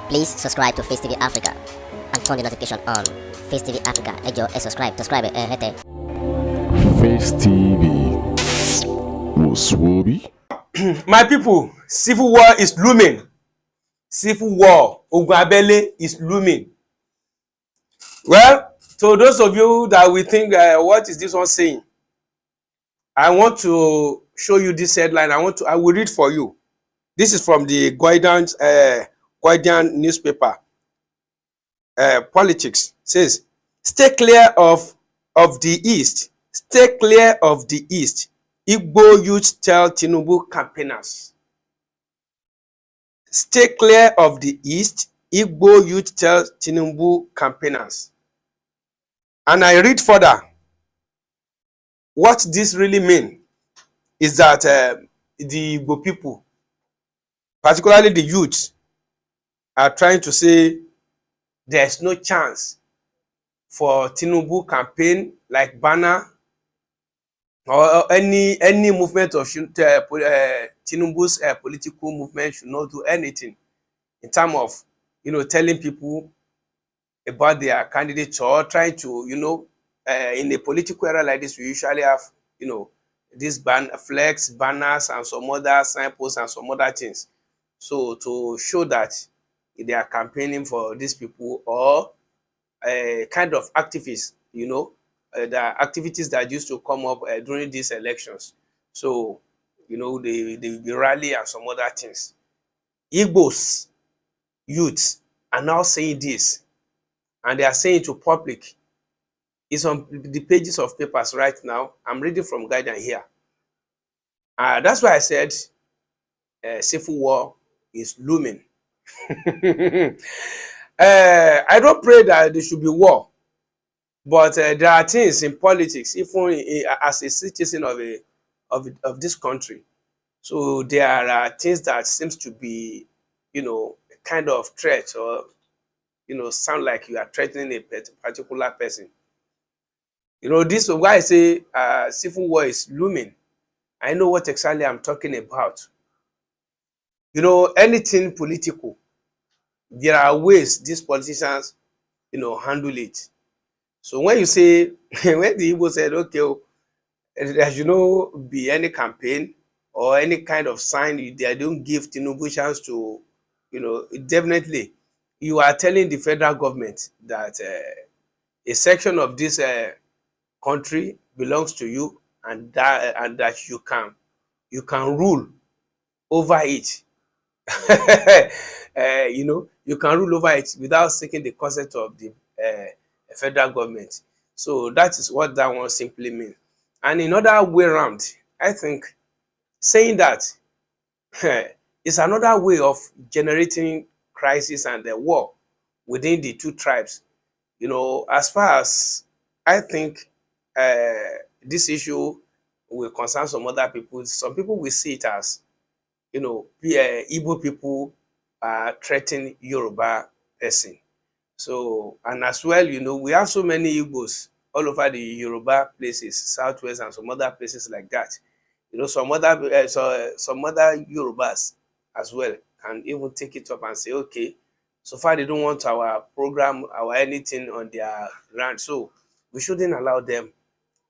Please subscribe to Face TV Africa and turn the notification on. Face TV Africa, ẹ jọ̀ọ́ ẹ subscribe, hete. Face TV Muswobi. My people, civil war is looming. Civil war, ogun abẹ́lé is looming. Well, to those of you that will think, what is this one saying? I want to show you this headline. I will read for you. This is from the Guardian newspaper. Politics says, stay clear of the East. Stay clear of the East. Igbo youth tell Tinubu campaigners. Stay clear of the East. Igbo youth tell Tinubu campaigners. And I read further. What this really means is that the Igbo people, particularly the youth, are trying to say there's no chance for Tinubu campaign like banner or any movement of Tinubu's political movement should not do anything in terms of telling people about their candidates or trying to in a political era like this we usually have this flags, banners, and some other signposts and some other things. So to show that they are campaigning for these people or kind of activists, the activities that used to come up during these elections. So, they rally and some other things. Igbo's youths are now saying this, and they are saying to public. It's on the pages of papers right now. I'm reading from Guardian here. That's why I said civil war is looming. I don't pray that there should be war, but there are things in politics, even as a citizen of this country. So there are things that seems to be, a kind of threat or, sound like you are threatening a particular person. This is why I say civil war is looming. I know what exactly I'm talking about. Anything political, there are ways these politicians, handle it. So when you say, when the Igbo said, okay, there should be any campaign or any kind of sign, they don't give Tinubu chance to, definitely, you are telling the federal government that a section of this country belongs to you, and that you can rule over it. You can rule over it without seeking the consent of the federal government. So that is what that one simply means. And in other way around, I think saying that is another way of generating crisis and war within the two tribes. As far as I think this issue will concern some other people, some people will see it as Igbo people are threatening Yoruba person. So, and as well, we have so many Igbos all over the Yoruba places, Southwest and some other places like that. Some other Yorubas as well can even take it up and say, okay, so far they don't want our program or anything on their land, so we shouldn't allow them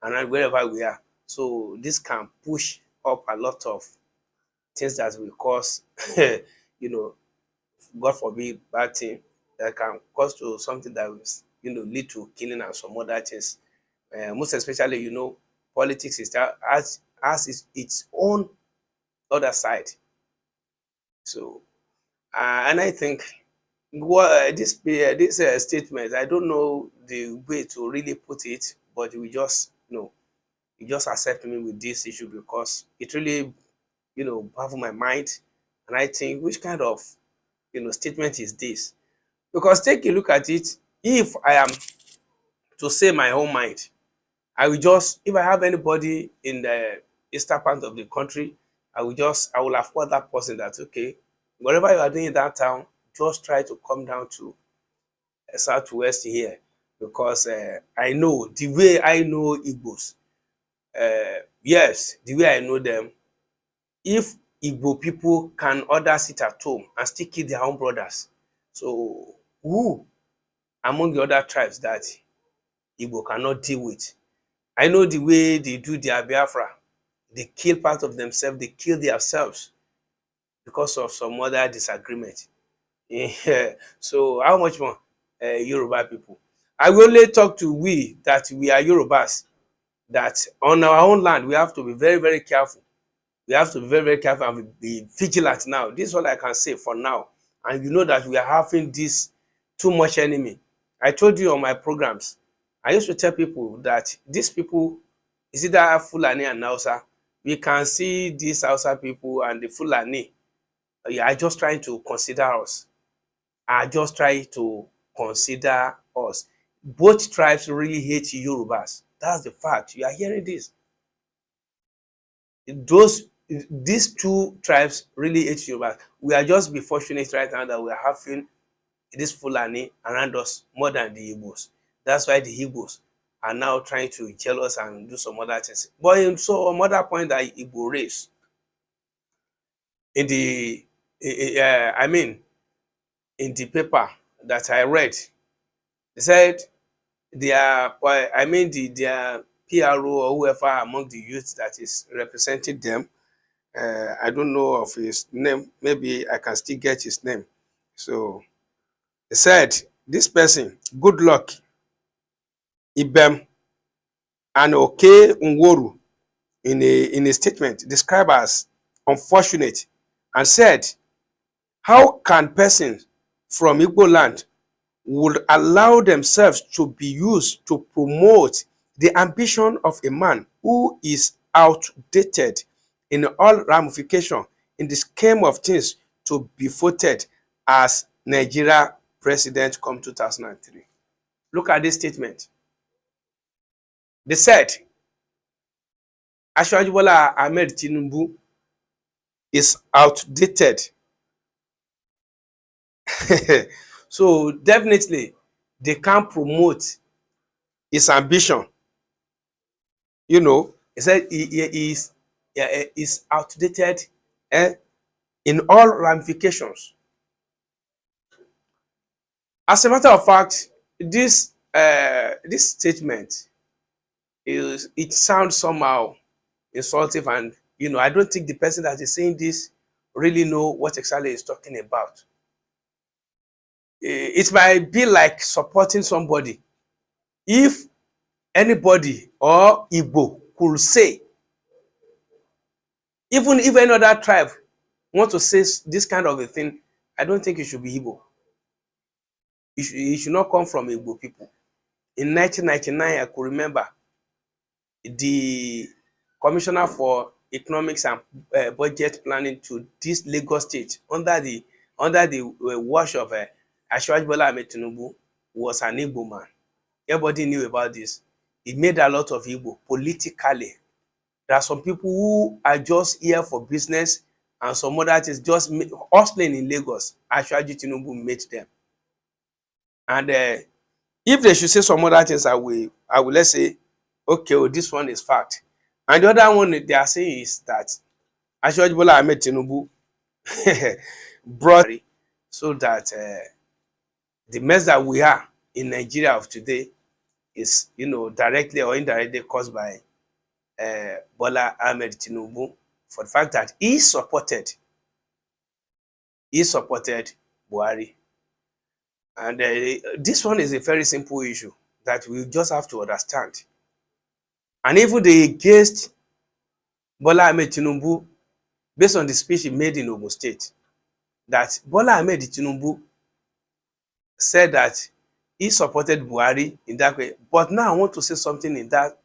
and wherever we are. So this can push up a lot of things that will cause, God forbid, bad thing that can cause to something that will, lead to killing and some other things. Most especially, politics is that has its own other side. So, and I think this statement, I don't know the way to really put it, but we just, you just accept me with this issue because it really, baffles my mind, and I think which kind of, statement is this? Because take a look at it. If I am to say my own mind, I will just, if I have anybody in the eastern part of the country, I will afford that person that, okay, whatever you are doing in that town, just try to come down to Southwest here, because I know the way I know Igbos. Yes, the way I know them, if Igbo people can order sit at home and still kill their own brothers, So who among the other tribes that Igbo cannot deal with? I know the way they do their Biafra. They kill part of themselves, they kill themselves because of some other disagreement. Yeah. So how much more Yoruba people? I will only talk to we that we are Yorubas, that on our own land we have to be very, very careful. We have to be very, very careful and be vigilant now. This is all I can say for now. And you know that we are having this too much enemy. I told you on my programs, I used to tell people that these people, is either Fulani and Hausa. We can see these Hausa people and the Fulani are just trying to consider us. Are just trying to consider us. Both tribes really hate Yorubas. That's the fact. You are hearing this. These two tribes really hate Yorubas. We are just be fortunate right now that we are having this Fulani around us more than the Igbos. That's why the Igbos are now trying to jealous and do some other things. But in some other point that Igbo race in the I mean in the paper that I read, they said their their PRO or whoever among the youth that is representing them. I don't know of his name. Maybe I can still get his name. So they said this person, good luck, Ibem and Oke Nworu, in a statement described as unfortunate and said, how can persons from Igbo land would allow themselves to be used to promote the ambition of a man who is outdated in all ramifications in the scheme of things to be voted as Nigeria president come 2003. Look at this statement. They said, Asiwaju Bola Ahmed Tinubu is outdated. So definitely they can't promote his ambition. You know, he said he is outdated in all ramifications. As a matter of fact, this statement it sounds somehow insulting, and you know, I don't think the person that is saying this really know what exactly he's talking about. It might be like supporting somebody. If anybody or Igbo could say, even if any other tribe want to say this kind of a thing, I don't think it should be Igbo. It should not come from Igbo people. In 1999, I could remember the Commissioner for Economics and Budget Planning to this Lagos State under the watch of Asiwaju Bola Ahmed Tinubu was an Igbo man. Everybody knew about this. It made a lot of Igbo politically. There are some people who are just here for business and some other things just hustling in Lagos. Asiwaju Tinubu made them. And if they should say some other things, I will let's say, okay, well, this one is fact. And the other one they are saying is that Asiwaju Bola Ahmed Tinubu brought so that the mess that we are in Nigeria of today is, you know, directly or indirectly caused by Bola Ahmed Tinubu, for the fact that he supported Buhari. And this one is a very simple issue that we just have to understand. And even they against Bola Ahmed Tinubu based on the speech he made in Ogun State, that Bola Ahmed Tinubu said that he supported Buhari in that way. But now I want to say something in that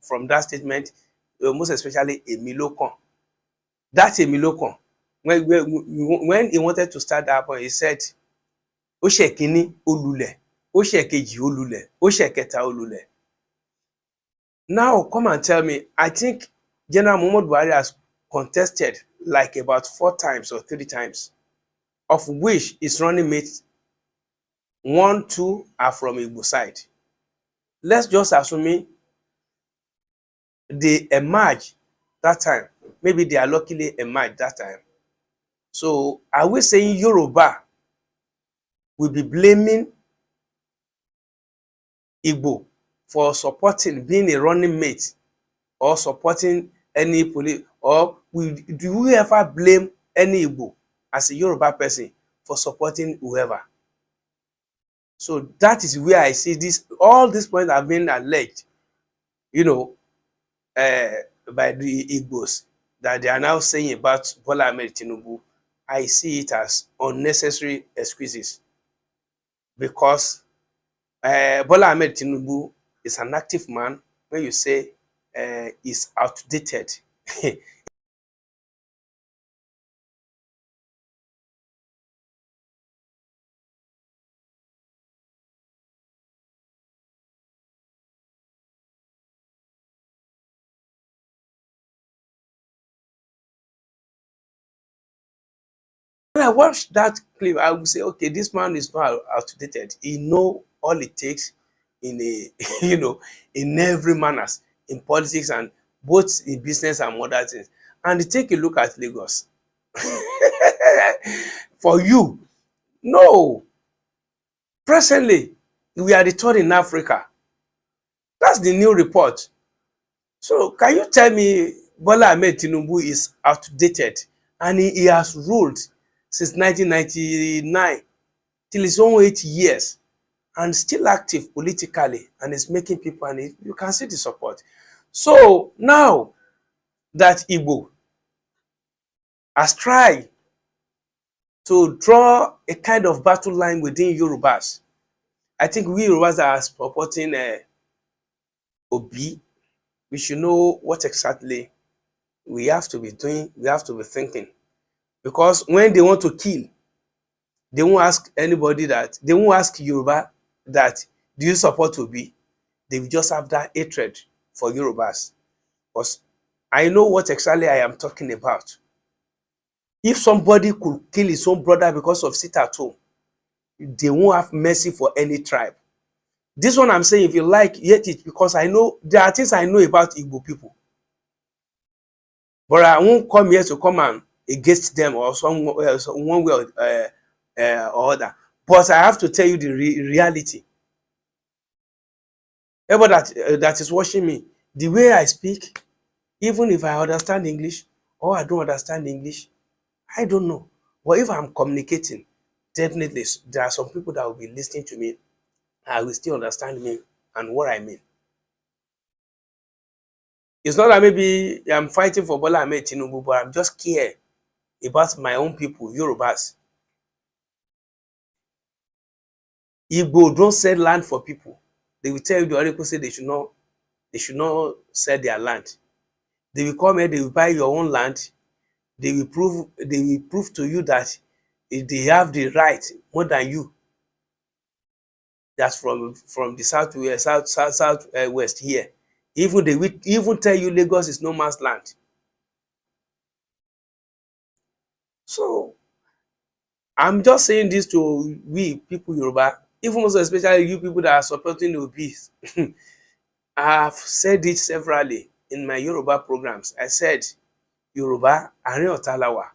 from that statement, most especially Emilokan. That Emilokan, when he wanted to start that point, he said, ó ṣe kíní ó lulẹ̀, ó ṣe kejì ó lulẹ̀, ó ṣe kẹta ó lulẹ̀. Now come and tell me, I think General Muhammadu Buhari has contested like about 4 times or 3 times, of which his running mates 1, 2 are from Igbo side. Let's just assume they emerge that time. Maybe they are luckily emerged that time. So are we saying Yoruba will be blaming Igbo for supporting, being a running mate, or supporting any police, or do we ever blame any Igbo as a Yoruba person for supporting whoever? So that is where I see this, all these points have been alleged, you know, by the Igbos that they are now saying about Bola Ahmed Tinubu. I see it as unnecessary excuses, because Bola Ahmed Tinubu is an active man. When you say is outdated, when I watch that clip, I will say, okay, this man is not outdated. He know all it takes in a, you know, in every manners, in politics and both in business and other things. And take a look at Lagos. For you, no. Presently, we are the third in Africa. That's the new report. So can you tell me Bola Ahmed Tinubu is outdated and he has ruled since 1999 till his own 8 years and still active politically and is making people, and you can see the support. So now that Igbo has tried to draw a kind of battle line within Yorubas, I think we Yorubas are supporting Obi. We should know what exactly we have to be doing, we have to be thinking. Because when they want to kill, they won't ask anybody that, they won't ask Yoruba that, do you support Obi? They will just have that hatred for Yorubas. Because I know what exactly I am talking about. If somebody could kill his own brother because of sit at home, they won't have mercy for any tribe. This one I'm saying, if you like, yet it, because I know there are things I know about Igbo people. But I won't come here to come and against them or some one way or other. But I have to tell you the reality. Everybody that is watching me, the way I speak, even if I understand English or I don't understand English, I don't know. But if I'm communicating, definitely there are some people that will be listening to me and will still understand me and what I mean. It's not that maybe I'm fighting for Bola Ahmed Tinubu, but I'm just care about my own people, Yorubas. Igbo don't sell land for people. They will tell you, the oracle say they should not sell their land. They will come here, they will buy your own land. They will prove to you that they have the right more than you. That's from the south west here. Even they will even tell you Lagos is no man's land. So I'm just saying this to we people Yoruba, even also especially you people that are supporting the obese. I have said it severally in my Yoruba programs. I said, Yoruba, Àárín ọ̀tá la wà.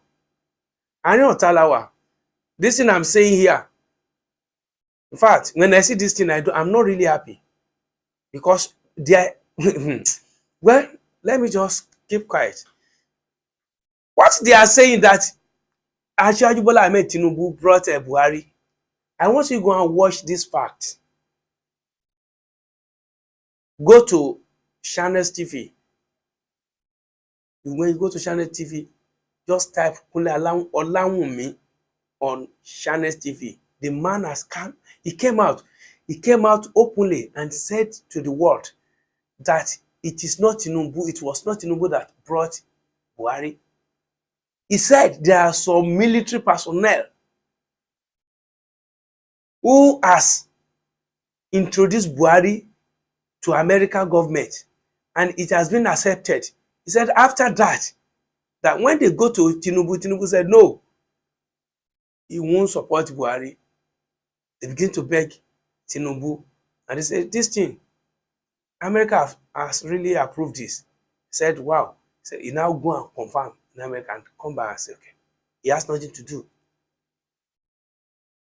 Àárín ọ̀tá la wà. This thing I'm saying here, in fact, when I see this thing, I'm not really happy. Because they well, let me just keep quiet. What they are saying that Asiwaju Bola Ahmed Tinubu brought Buhari, I want you to go and watch this fact. Go to Channels TV. When you go to Channels TV, just type Kunle Olawunmi on Channels TV. The man has come, he came out openly and said to the world that it is not Tinubu, it was not Tinubu that brought Buhari. He said there are some military personnel who has introduced Buhari to American government and it has been accepted. He said after that when they go to Tinubu, Tinubu said no, he won't support Buhari. They begin to beg Tinubu and they said this thing, America has really approved this. He said wow. He said he now go and confirm in America and come back and say okay, he has nothing to do.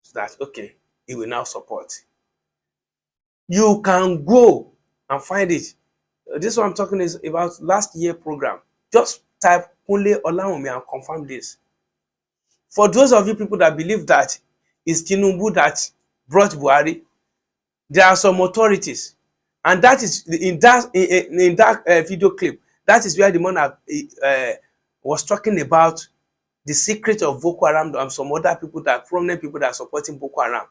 So that okay, he will now support. You can go and find it. This one I'm talking is about last year program. Just type Kunle Olawunmi and confirm this. For those of you people that believe that it's Tinubu that brought Buhari, there are some authorities, and that is in that video clip. That is where the man was talking about the secret of Boko Haram and some other people that prominent people that are supporting Boko Haram,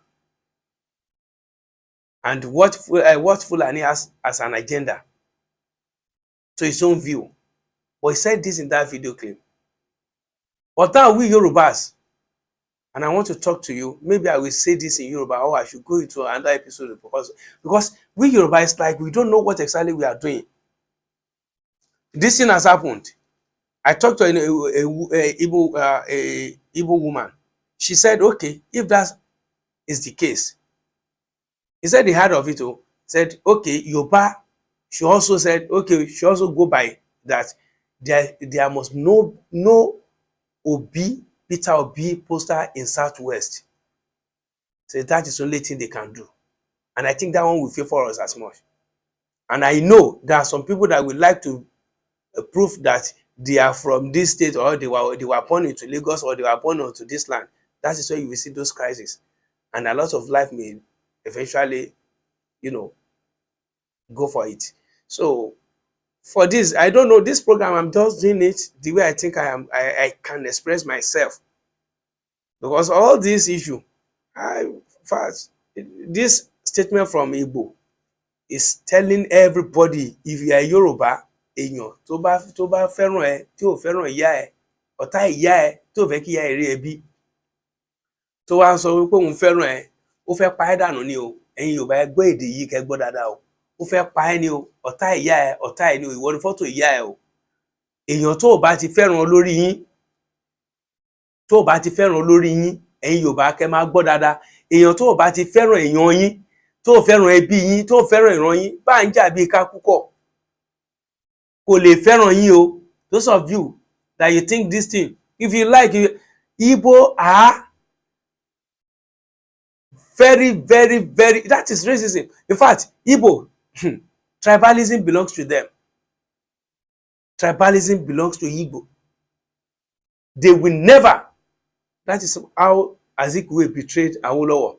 and what Fulani has as an agenda to his own view. But he said this in that video clip. But now we Yorubas, and I want to talk to you. Maybe I will say this in Yoruba, or I should go into another episode because we Yorubas, like, we don't know what exactly we are doing. This thing has happened. I talked to a Igbo woman. She said, okay, if that is the case, he said he heard of it. Said, okay, Yoruba. She also said, okay, she also go by that there must no Obi, Peter Obi poster in Southwest. So that is the only thing they can do. And I think that one will favor us as much. And I know there are some people that would like to prove that they are from this state, or they were born into Lagos, or they were born onto this land. That is where you will see those crises. And a lot of life may eventually, go for it. So for this, I don't know, this program, I'm just doing it the way I think I can express myself. Because all this issue, first, this statement from Igbo is telling everybody, if you are Yoruba, èèyàn tó bá fẹ́ràn ẹ, tí ò fẹ́ràn ìyá ẹ, ọ̀tá ìyá ẹ, tí ò fẹ́ kí ìyá ẹ rí ẹ bí, tó wá sọ wípé òun fẹ́ràn ẹ, ó fẹ́ pa ẹ́ dànù ni o. Ẹ̀yin Yorùbá ẹ gbọ́ èdè yìí kẹ́ gbọ́ dáadáa o. Ó fẹ́ pa ẹ́ ni o, ọ̀tá ìyá ẹ ni o, ìwọ ni fọ́tò ìyá ẹ o. Èèyàn tó bá ti fẹ́ràn olórí yín, ẹ̀yin Yorùbá kẹ́ máa gbọ́ dáadáa. Èèyàn tó bá ti fẹ́ràn èèyàn yín, tó fẹ́ràn ẹbí yín, tó fẹ́ràn ìran yín, bá ń jà bí ká kúkọ̀, kò lè fẹ́ràn yín o. Those of you that you think this thing, if you like, Igbo are very, very, very, that is racism. In fact, Igbo, tribalism belongs to them. Tribalism belongs to Igbo. They will never. That is how Azikiwe betrayed Awolowo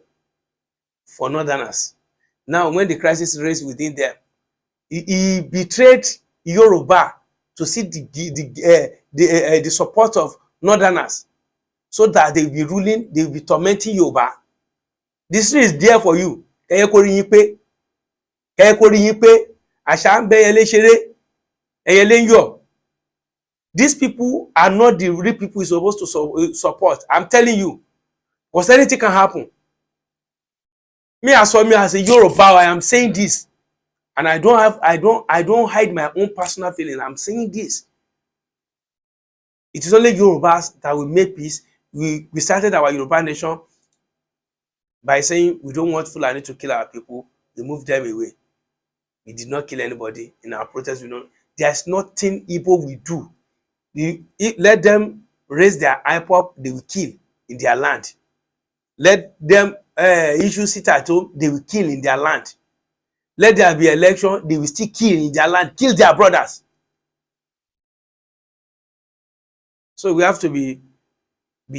for Northerners. Now, when the crisis raised within them, he betrayed Yoruba to see the support of Northerners, so that they will be ruling, they will be tormenting Yoruba. This is there for you. Kẹ́yẹ́ kó rí yín pé àṣà ń bẹ ẹyẹlé ṣeré, ẹyẹlé ń yọ̀. These people are not the real people you're supposed to support. I'm telling you, because anything can happen. Me as a Yoruba, I am saying this, and I don't hide my own personal feeling. I'm saying this. It is only Yorubas that will make peace. We started our Yoruba nation by saying we don't want Fulani to kill our people. We moved them away. We did not kill anybody in our protest. There's nothing Igbo we do. Let them raise their IPOP, they will kill in their land. Let them issue sit at home, they will kill in their land. Let there be election, they will still kill in their land, kill their brothers. So we have to be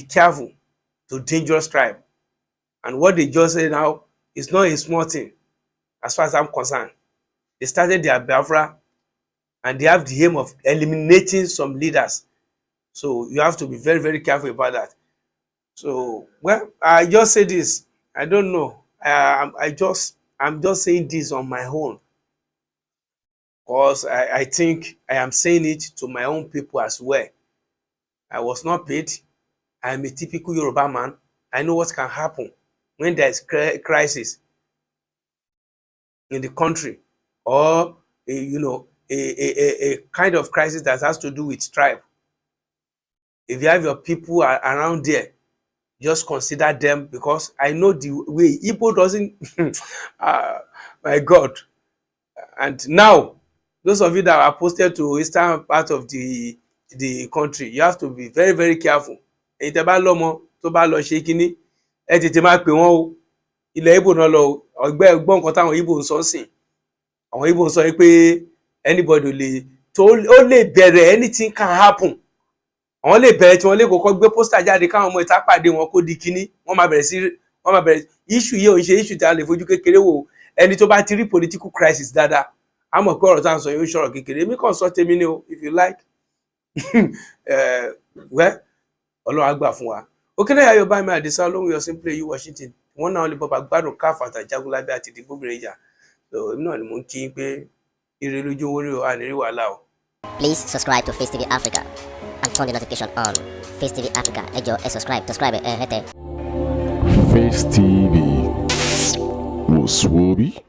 careful to dangerous tribe. And what they just said now is not a small thing, as far as I'm concerned. They started their Biafra, and they have the aim of eliminating some leaders. So you have to be very, very careful about that. So, well, I just say this. I don't know. I'm just saying this on my own, because I think I am saying it to my own people as well. I was not paid. I am a typical Yoruba man. I know what can happen when there is crisis in the country, or a kind of crisis that has to do with tribe. If you have your people around there, just consider them, because I know the way Igbo doesn't. My God. And now, those of you that are posted to eastern part of the country, you have to be very, very careful. ilẹ̀ Igbo náà lọ ọgbẹ́ gbọ́n nǹkan táwọn Igbo ń sọ sìn àwọn Igbo ń sọ pé anybody lè tó ó lè bẹ̀rẹ̀ anything can happen àwọn lè bẹ̀rẹ̀ tí wọ́n lè kọ́kọ́ gbé pósítà jáde káwọn ọmọ ìta pàdé wọn kó di kíní wọ́n máa bẹ̀rẹ̀ issue yìí ò ń ṣe issue tí a lè fojú kékeré wò ẹni tó bá ti rí political crisis dáadáa a mọ̀ pé ọ̀rọ̀ tá à ń sọ yóò ṣọ̀rọ̀ kékeré èmi kàn sọ tèmi ni o if you like well Ọlọ́run á gbà fún wa òkèlè ayọ̀ báyìí máa dé sá lóhùn yọ simple yìí Washington wọn náà lè bọba gbádùn káfàtà jagunlabi àti ìdìbòbìnrin ìjà èmi náà ni mo ń kí pé ire lójú owó rí o ànírí wàhálà o. Please subscribe to Face TV Africa and turn the notification on. Face TV Africa, ẹ jọ̀ọ́ ẹ subscribe hete. Face TV was Swoby.